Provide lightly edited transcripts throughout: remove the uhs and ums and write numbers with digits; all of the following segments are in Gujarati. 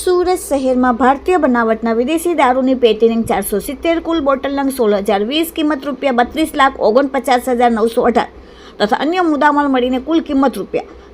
સુરત શહેરમાં ભારતીય બનાવટના વિદેશી દારૂની પેટી નંગ 470, કુલ બોટલ નંગ 16,020, કિંમત ₹32,49,918 તથા અન્ય મુદ્દામાલ મળીને કુલ કિંમત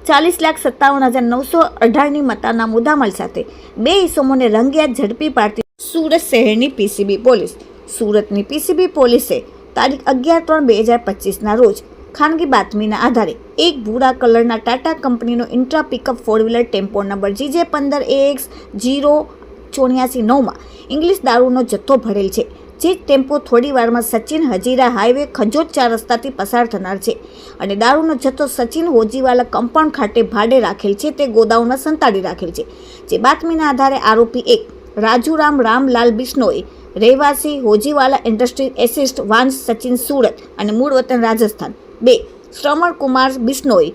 ₹40,57,918ની મત્તાના મુદ્દામાલ સાથે 2 ઇસમોને રંગિયાત ઝડપી પાડતી સુરત શહેરની પીસીબી પોલીસ. સુરતની પીસીબી પોલીસે તારીખ 11/3/2025ના રોજ ખાનગી બાતમીના આધારે એક ભૂરા કલરના ટાટા કંપનીનો ઇન્ટ્રા પિકઅપ 4વ્હીલર ટેમ્પો નંબર GJ15AX08489માં ઇંગ્લિશ દારૂનો જથ્થો ભરેલ છે. જે ટેમ્પો થોડીવારમાં સચિન હજીરા હાઈવે ખજોદ 4 રસ્તાથી પસાર થનાર છે અને દારૂનો જથ્થો સચિન હોજીવાલા કમ્પાઉન્ડ ખાતે ભાડે રાખેલ છે તે ગોદાઉનમાં સંતાડી રાખેલ છે. જે બાતમીના આધારે આરોપી 1 રાજુરામ રામલાલ બિશ્નોઈ રહેવાસી હોજીવાલા ઇન્ડસ્ટ્રી એસિસ્ટ વાંસ સચિન સુરત અને મૂળ વતન રાજસ્થાન, 2 શ્રવણ કુમાર બિશ્નોઈ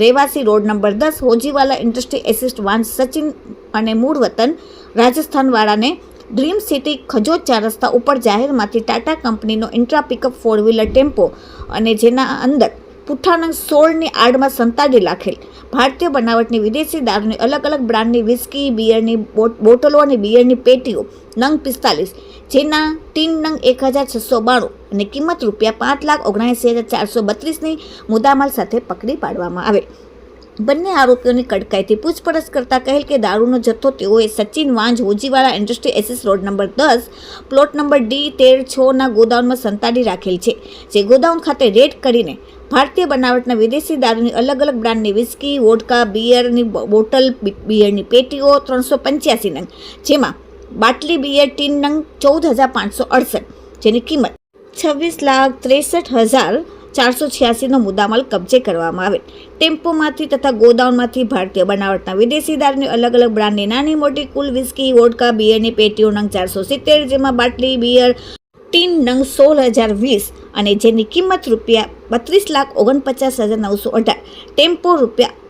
રહેવાસી road number 10 Hojiwala industry assist વાંસ સચિન અને મૂળ વતન રાજસ્થાનવાળાને ડ્રીમ સિટી ખજોદ 4 રસ્તા ઉપર જાહેરમાંથી ટાટા કંપનીનો ઇન્ટ્રા પિકઅપ 4વ્હીલર ટેમ્પો અને જેના અંદર પુઠ્ઠા નંગ 16ની આડમાં સંતાડી રાખેલ ભારતીય બનાવટની વિદેશી દારૂની અલગ અલગ બ્રાન્ડની વિસ્કી, બિયરની બોટલો અને બિયરની પેટીઓ નંગ 45, જેના ટીન નંગ 1,692 અને કિંમત ₹5,79,432ની મુદ્દામાલ સાથે પકડી પાડવામાં આવેલ. બંને આરોપીઓની કડકાઈથી પૂછપરછ કરતા કહેલ કે દારૂનો જથ્થો તેઓએ સચિન વાંજ હોજીવાલા ઇન્ડસ્ટ્રી એસિસ રોડ નંબર 10 પ્લોટ નંબર D13/6ના ગોદાઉનમાં સંતાડી રાખેલ છે. જે ગોદાઉન ખાતે રેડ કરીને ભારતીય બનાવટના વિદેશી દારૂની અલગ અલગ બ્રાન્ડની વિસ્કી, વોડકા, બિયરની બોટલ, બિયરની પેટીઓ 385 નંગ, જેમાં બાટલી બિયર ટીન નંગ 14,568, જેની કિંમત ₹26,63,486નો મુદ્દામાલ કબજે કરવામાં આવેલ. ટેમ્પોમાંથી તથા ગોદાઉનમાંથી ભારતીય બનાવટના વિદેશી દારૂની અલગ અલગ બ્રાન્ડની નાની મોટી કુલ વિસ્કી, વોડકા, બિયરની પેટીઓ નંગ 470, જેમાં બાટલી બિયર ટીન નંગ 16,020 અને જેની કિંમત ₹32,49,918, ટેમ્પો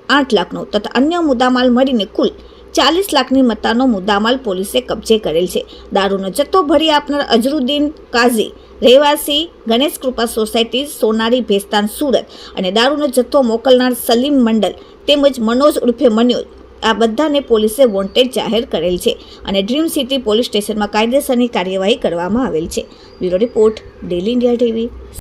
₹8 લાખનો તથા અન્ય મુદ્દામાલ મળીને કુલ 40 લાખની મત્તાનો મુદ્દામાલ પોલીસે કબજે કરેલ છે. દારૂનો જથ્થો ભરી આપનાર અઝરુદ્દીન કાઝી રહેવાસી ગણેશ કૃપા સોસાયટી, સોનારી ભેસ્તાન, સુરત અને દારૂનો જથ્થો મોકલનાર સલીમ મંડલ તેમજ મનોજ ઉર્ફે મન્યોજ, આ બધાને પોલીસે વોન્ટેડ જાહેર કરેલ છે અને ડ્રીમ સિટી પોલીસ સ્ટેશનમાં કાયદેસરની કાર્યવાહી કરવામાં આવેલ છે. Bureau report, daily India TV.